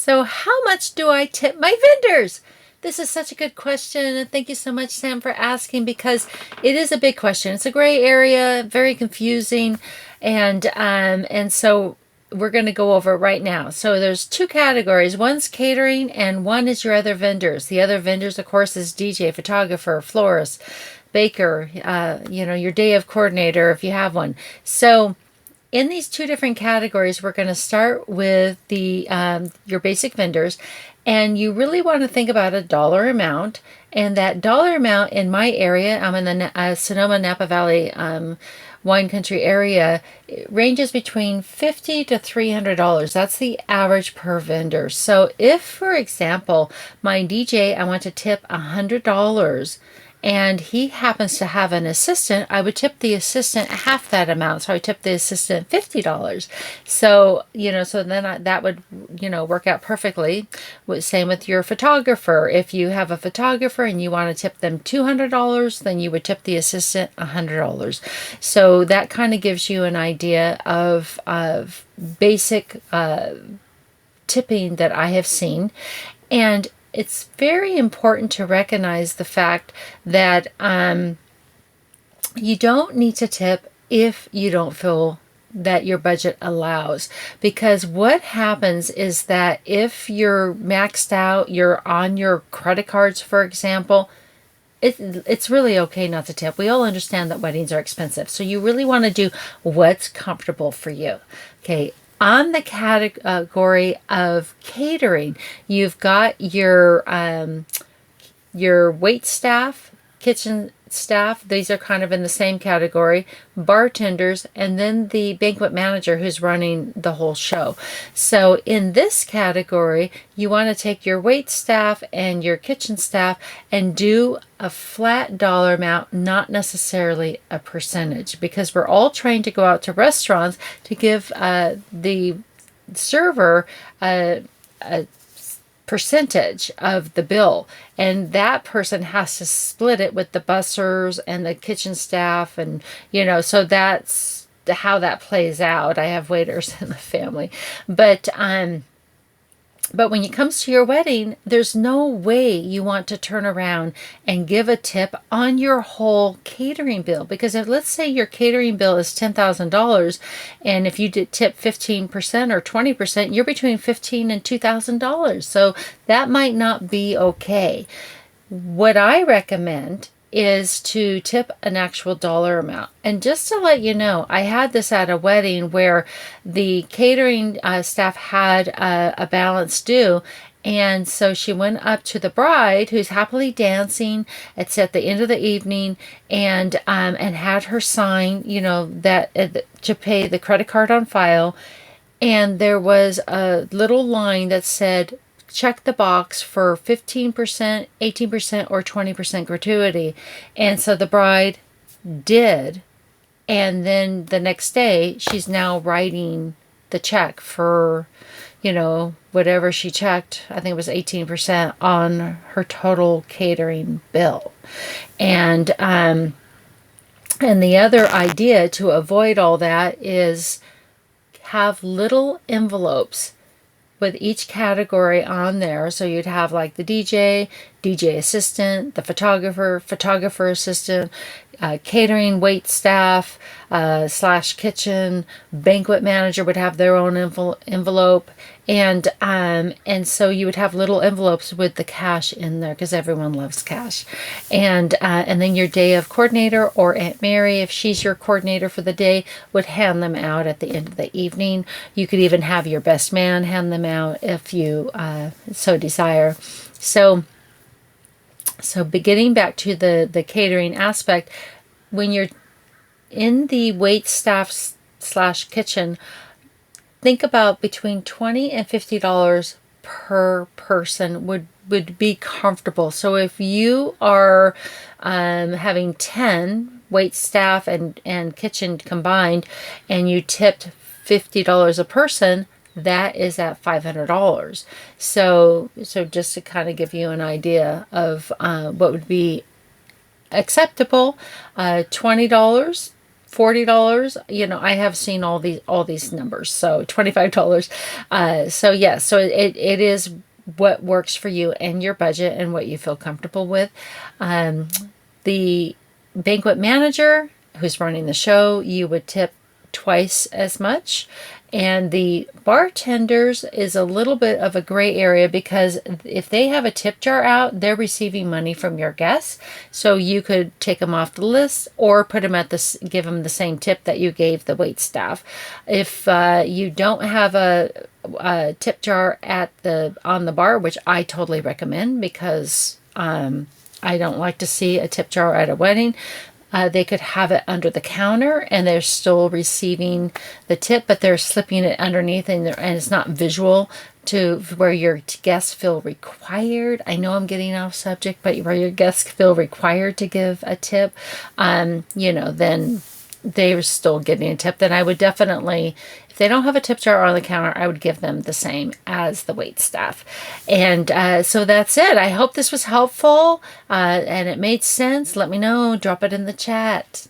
So, how much do I tip my vendors? This is such a good question, and thank you so much, Sam, for asking because it is a big question. It's a gray area, very confusing, and so we're going to go over it right now. So there's two categories. One's catering, and one is your other vendors. The other vendors, of course, is DJ, photographer, florist, baker. Your day of coordinator if you have one. So in these two different categories, we're going to start with the your basic vendors, and you really want to think about a dollar amount. And that dollar amount in my area, I'm in the Sonoma Napa Valley wine country area, it ranges between $50 to $300. That's the average per vendor. So if, for example, my DJ, I want to tip $100 and he happens to have an assistant, I would tip the assistant half that amount. So I tip the assistant $50. So, so then that would, work out perfectly. Same with your photographer. If you have a photographer and you want to tip them $200, then you would tip the assistant $100. So that kind of gives you an idea of basic tipping that I have seen. And it's very important to recognize the fact that you don't need to tip if you don't feel that your budget allows. Because what happens is that if you're maxed out, you're on your credit cards, for example, it's really okay not to tip. We all understand that weddings are expensive. So you really want to do what's comfortable for you. Okay. On the category of catering, you've got your wait staff, kitchen staff. These are kind of in the same category. Bartenders, and then the banquet manager who's running the whole show. So in this category, you want to take your wait staff and your kitchen staff and do a flat dollar amount, not necessarily a percentage, because we're all trained to go out to restaurants to give the server a percentage of the bill, and that person has to split it with the bussers and the kitchen staff, and so that's how that plays out. I have waiters in the family, but when it comes to your wedding, there's no way you want to turn around and give a tip on your whole catering bill. Because if, let's say your catering bill is $10,000, and if you did tip 15% or 20%, you're between $15,000 and $2,000. So that might not be okay. What I recommend is to tip an actual dollar amount. And just to let you know, I had this at a wedding where the catering staff had a balance due. And so she went up to the bride, who's happily dancing. It's at the end of the evening, and had her sign, that to pay the credit card on file. And there was a little line that said, check the box for 15%, 18%, or 20% gratuity. And so the bride did. And then the next day, she's now writing the check for, whatever she checked. I think it was 18% on her total catering bill. And the other idea to avoid all that is have little envelopes with each category on there. So you'd have like the DJ assistant, the photographer assistant, catering wait staff, / kitchen, banquet manager would have their own envelope. And so you would have little envelopes with the cash in there, because everyone loves cash. And then your day of coordinator, or Aunt Mary, if she's your coordinator for the day, would hand them out at the end of the evening. You could even have your best man hand them out if you so desire. So beginning back to the catering aspect, when you're in the wait staff / kitchen, think about between $20 and $50 per person would be comfortable. So if you are having 10 wait staff and kitchen combined, and you tipped $50 a person, that is at $500. So just to kind of give you an idea of what would be acceptable, $20 $40. I have seen all these numbers. So $25. So yeah, so it is what works for you and your budget and what you feel comfortable with. The banquet manager who's running the show, you would tip twice as much. And the bartenders is a little bit of a gray area, because if they have a tip jar out, they're receiving money from your guests. So you could take them off the list or put them give them the same tip that you gave the wait staff. If you don't have a tip jar on the bar, which I totally recommend, because I don't like to see a tip jar at a wedding. They could have it under the counter and they're still receiving the tip, but they're slipping it underneath, and it's not visual to where your guests feel required. I know I'm getting off subject, but where your guests feel required to give a tip, then they're still getting a tip. Then I would definitely, if they don't have a tip jar on the counter, I would give them the same as the wait staff. And so that's it. I hope this was helpful and it made sense. Let me know. Drop it in the chat.